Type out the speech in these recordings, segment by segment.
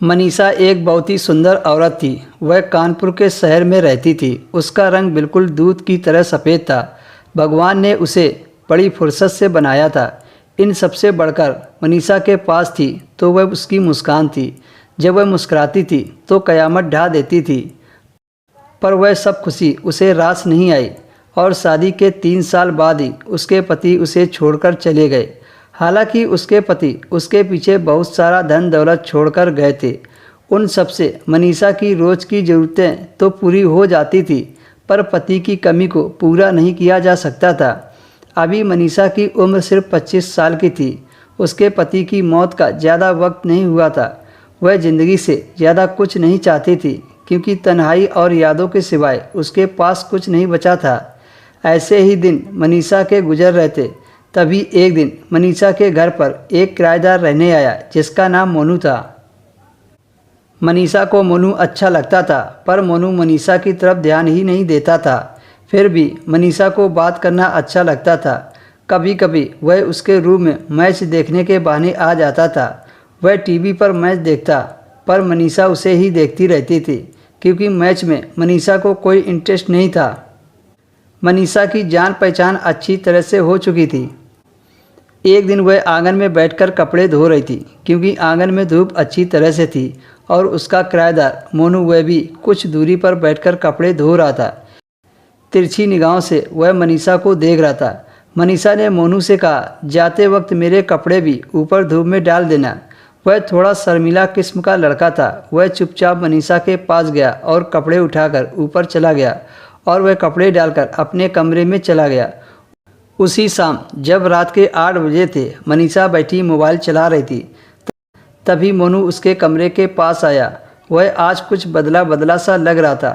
मनीषा एक बहुत ही सुंदर औरत थी। वह कानपुर के शहर में रहती थी। उसका रंग बिल्कुल दूध की तरह सफ़ेद था। भगवान ने उसे बड़ी फुर्सत से बनाया था। इन सबसे बढ़कर मनीषा के पास थी तो वह उसकी मुस्कान थी। जब वह मुस्कुराती थी तो कयामत ढा देती थी। पर वह सब खुशी उसे रास नहीं आई और शादी के 3 साल बाद ही उसके पति उसे छोड़कर चले गए। हालांकि उसके पति उसके पीछे बहुत सारा धन दौलत छोड़कर गए थे। उन सब से मनीषा की रोज़ की ज़रूरतें तो पूरी हो जाती थी, पर पति की कमी को पूरा नहीं किया जा सकता था। अभी मनीषा की उम्र सिर्फ 25 साल की थी। उसके पति की मौत का ज़्यादा वक्त नहीं हुआ था। वह ज़िंदगी से ज़्यादा कुछ नहीं चाहती थी, क्योंकि तन्हाई और यादों के सिवाय उसके पास कुछ नहीं बचा था। ऐसे ही दिन मनीषा के गुजर रहे थे। तभी एक दिन मनीषा के घर पर एक किराएदार रहने आया जिसका नाम मोनू था। मनीषा को मोनू अच्छा लगता था, पर मोनू मनीषा की तरफ ध्यान ही नहीं देता था। फिर भी मनीषा को बात करना अच्छा लगता था। कभी कभी वह उसके रूम में मैच देखने के बहाने आ जाता था। वह टीवी पर मैच देखता, पर मनीषा उसे ही देखती रहती थी, क्योंकि मैच में मनीषा को कोई इंटरेस्ट नहीं था। मनीषा की जान पहचान अच्छी तरह से हो चुकी थी। एक दिन वह आंगन में बैठकर कपड़े धो रही थी, क्योंकि आंगन में धूप अच्छी तरह से थी और उसका किराएदार मोनू वह भी कुछ दूरी पर बैठकर कपड़े धो रहा था। तिरछी निगाहों से वह मनीषा को देख रहा था। मनीषा ने मोनू से कहा, जाते वक्त मेरे कपड़े भी ऊपर धूप में डाल देना। वह थोड़ा शर्मीला किस्म का लड़का था। वह चुपचाप मनीषा के पास गया और कपड़े उठाकर ऊपर चला गया और वह कपड़े डालकर अपने कमरे में चला गया। उसी शाम जब रात के 8 बजे थे, मनीषा बैठी मोबाइल चला रही थी। तभी मोनू उसके कमरे के पास आया। वह आज कुछ बदला बदला सा लग रहा था।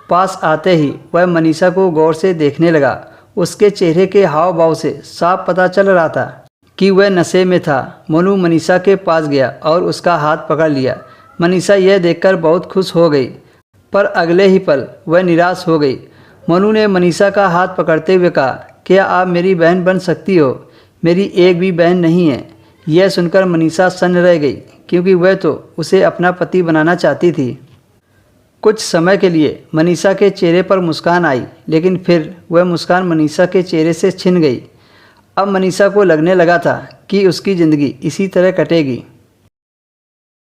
पास आते ही वह मनीषा को गौर से देखने लगा। उसके चेहरे के हाव भाव से साफ पता चल रहा था कि वह नशे में था। मोनू मनीषा के पास गया और उसका हाथ पकड़ लिया। मनीषा यह देखकर बहुत खुश हो गई, पर अगले ही पल वह निराश हो गई। मोनू ने मनीषा का हाथ पकड़ते हुए कहा, क्या आप मेरी बहन बन सकती हो? मेरी एक भी बहन नहीं है। यह सुनकर मनीषा सन्न रह गई, क्योंकि वह तो उसे अपना पति बनाना चाहती थी। कुछ समय के लिए मनीषा के चेहरे पर मुस्कान आई, लेकिन फिर वह मुस्कान मनीषा के चेहरे से छिन गई। अब मनीषा को लगने लगा था कि उसकी ज़िंदगी इसी तरह कटेगी।